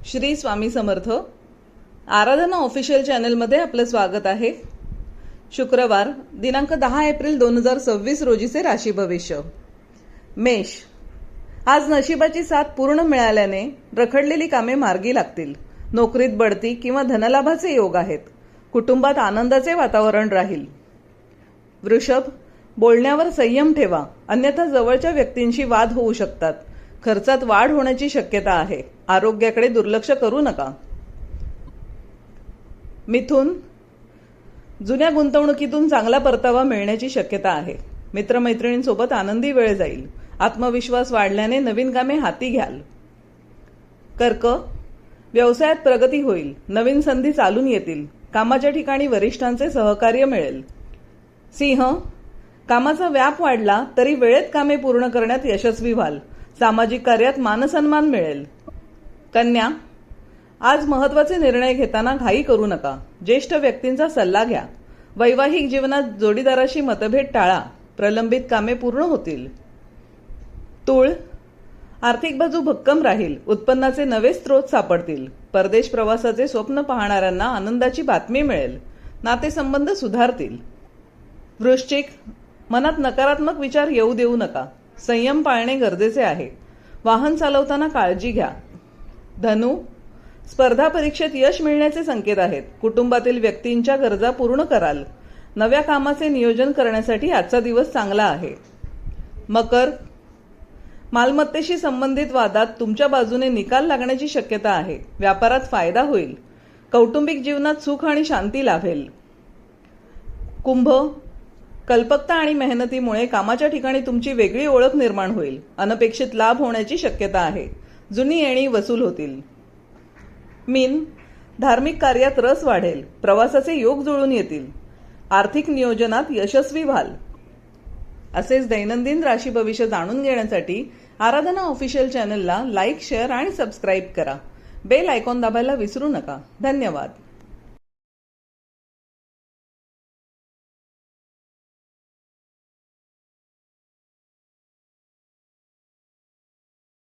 श्री स्वामी समर्थ. आराधना official चॅनलमध्ये आपलं स्वागत आहे. शुक्रवार दिनांक 10 एप्रिल 2026 रोजीचे राशी भविष्य. मेष. आज नशिबाची साथ पूर्ण मिळाल्याने रखडलेली कामे मार्गी लागतील. नोकरीत बढती किंवा धनलाभाचे योग आहेत. कुटुंबात आनंदाचे वातावरण राहील. वृषभ. बोलण्यावर संयम ठेवा, अन्यथा जवळच्या व्यक्तींशी वाद होऊ शकतात. खर्चात वाढ होण्याची शक्यता आहे. आरोग्याकडे दुर्लक्ष करू नका. मिथुन. जुन्या गुंतवणुकीतून चांगला परतावा मिळण्याची शक्यता आहे. मित्रमैत्रिणींसोबत आनंदी वेळ जाईल. आत्मविश्वास वाढल्याने नवीन कामे हाती घ्याल. कर्क. व्यवसायात प्रगती होईल. नवीन संधी चालून येतील. कामाच्या ठिकाणी वरिष्ठांचे सहकार्य मिळेल. सिंह. कामाचा व्याप वाढला तरी वेळेत कामे पूर्ण करण्यात यशस्वी व्हाल. सामाजिक कार्यात मानसन्मान मिळेल. कन्या. आज महत्त्वाचे निर्णय घेताना घाई करू नका. ज्येष्ठ व्यक्तींचा सल्ला घ्या. वैवाहिक जीवनात जोडीदाराशी मतभेद टाळा. प्रलंबित कामे पूर्ण होतील. तूळ. आर्थिक बाजू भक्कम राहील. उत्पन्नाचे नवे स्रोत सापडतील. परदेश प्रवासाचे स्वप्न पाहणाऱ्यांना आनंदाची बातमी मिळेल. नातेसंबंध सुधारतील. वृश्चिक. मनात नकारात्मक विचार येऊ देऊ नका. संयम पाळणे गरजेचे आहे. वाहन चालवताना काळजी घ्या. धनु. स्पर्धा परीक्षेत यश मिळण्याचे संकेत आहेत. कुटुंबातील व्यक्तींच्या गरजा पूर्ण कराल. नव्या कामाचे नियोजन करण्यासाठी आजचा दिवस चांगला आहे. मकर. मालमत्तेशी संबंधित वादात तुमच्या बाजूने निकाल लागण्याची शक्यता आहे. व्यापारात फायदा होईल. कौटुंबिक जीवनात सुख आणि शांती लाभेल. कुंभ. कल्पकता आणि मेहनतीमुळे कामाच्या ठिकाणी तुमची वेगळी ओळख निर्माण होईल. अनपेक्षित लाभ होण्याची शक्यता आहे. जुनी येणी वसूल होतील. मीन. धार्मिक कार्यात रस वाढेल. प्रवासाचे योग जुळून येतील. आर्थिक नियोजनात यशस्वी व्हाल. असेच दैनंदिन राशी भविष्य जाणून घेण्यासाठी आराधना ऑफिशियल चॅनलला लाईक, शेअर आणि सबस्क्राईब करा. बेल आयकॉन दाबायला विसरू नका. धन्यवाद.